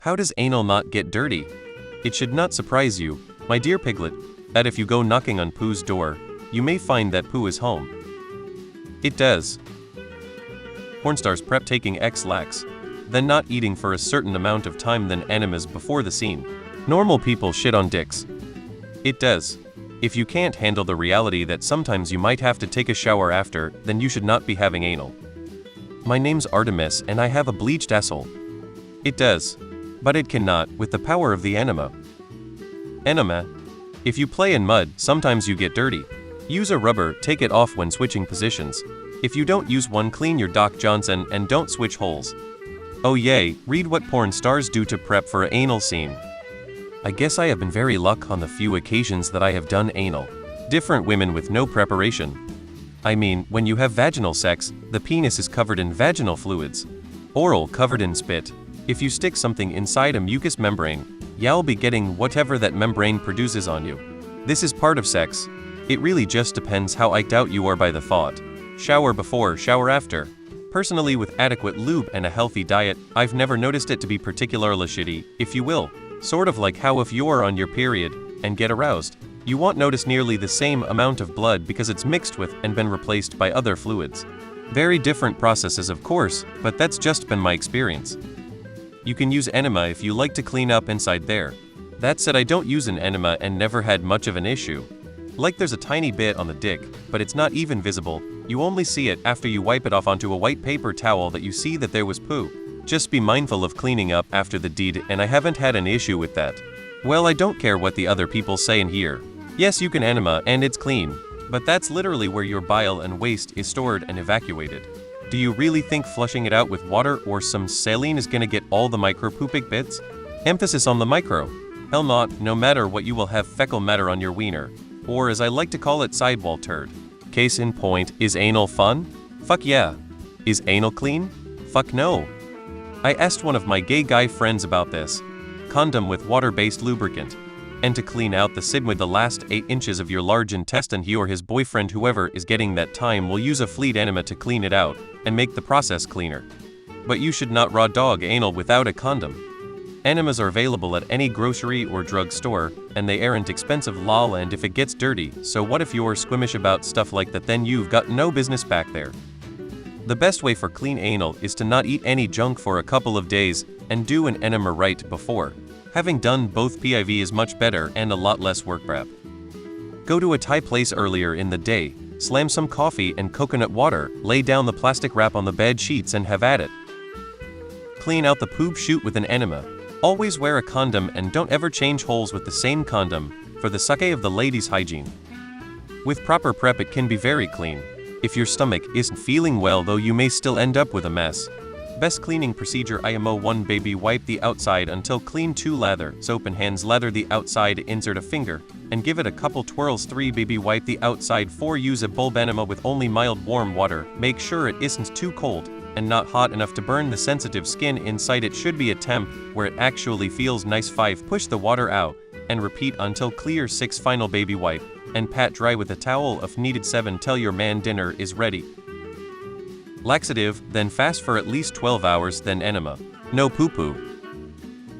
How does anal not get dirty? It should not surprise you, my dear piglet, that if you go knocking on Pooh's door, you may find that Pooh is home. It does. Pornstars prep taking X-Lax, then not eating for a certain amount of time than enemas before the scene. Normal people shit on dicks. It does. If you can't handle the reality that sometimes you might have to take a shower after, then you should not be having anal. My name's Artemis and I have a bleached asshole. It does. But it cannot, with the power of the enema. Enema. If you play in mud, sometimes you get dirty. Use a rubber, take it off when switching positions. If you don't use one, clean your Doc Johnson and don't switch holes. Oh yay, read what porn stars do to prep for an anal scene. I guess I have been very lucky on the few occasions that I have done anal. Different women with no preparation. I mean, when you have vaginal sex, the penis is covered in vaginal fluids. Oral covered in spit. If you stick something inside a mucous membrane, you'll be getting whatever that membrane produces on you. This is part of sex. It really just depends how iked out you are by the thought. Shower before, shower after. Personally, with adequate lube and a healthy diet, I've never noticed it to be particularly shitty, if you will. Sort of like how if you are on your period and get aroused, you won't notice nearly the same amount of blood because it's mixed with and been replaced by other fluids. Very different processes, of course, but that's just been my experience. You can use enema if you like to clean up inside there. That said, I don't use an enema and never had much of an issue. Like there's a tiny bit on the dick, but it's not even visible. You only see it after you wipe it off onto a white paper towel that you see that there was poo. Just be mindful of cleaning up after the deed, and I haven't had an issue with that. Well, I don't care what the other people say in here. Yes, you can enema and it's clean, but that's literally where your bile and waste is stored and evacuated. Do you really think flushing it out with water or some saline is gonna get all the micropoopic bits? Emphasis on the micro. Hell not, no matter what, you will have fecal matter on your wiener. Or as I like to call it, sidewall turd. Case in point, is anal fun? Fuck yeah. Is anal clean? Fuck no. I asked one of my gay guy friends about this. Condom with water-based lubricant. And to clean out the sid with the last 8 inches of your large intestine, he or his boyfriend, whoever is getting that time, will use a fleet enema to clean it out and make the process cleaner. But you should not raw dog anal without a condom. Enemas are available at any grocery or drug store, and they aren't expensive lol, and if it gets dirty, so what if you're squeamish about stuff like that, then you've got no business back there. The best way for clean anal is to not eat any junk for a couple of days and do an enema right before. Having done both PIV is much better and a lot less work prep. Go to a Thai place earlier in the day, slam some coffee and coconut water, lay down the plastic wrap on the bed sheets and have at it. Clean out the poop chute with an enema. Always wear a condom and don't ever change holes with the same condom, for the sake of the ladies' hygiene. With proper prep it can be very clean. If your stomach isn't feeling well though, you may still end up with a mess. Best cleaning procedure: IMO 1 baby wipe the outside until clean. 2 lather soap and hands, lather the outside, insert a finger and give it a couple twirls. 3 baby wipe the outside. 4 use a bulb enema with only mild warm water. Make sure it isn't too cold and not hot enough to burn the sensitive skin inside. It should be a temp where it actually feels nice. 5 push the water out and repeat until clear. 6 final baby wipe and pat dry with a towel if needed. 7 tell your man dinner is ready. Laxative, then fast for at least 12 hours, then enema. No poo-poo.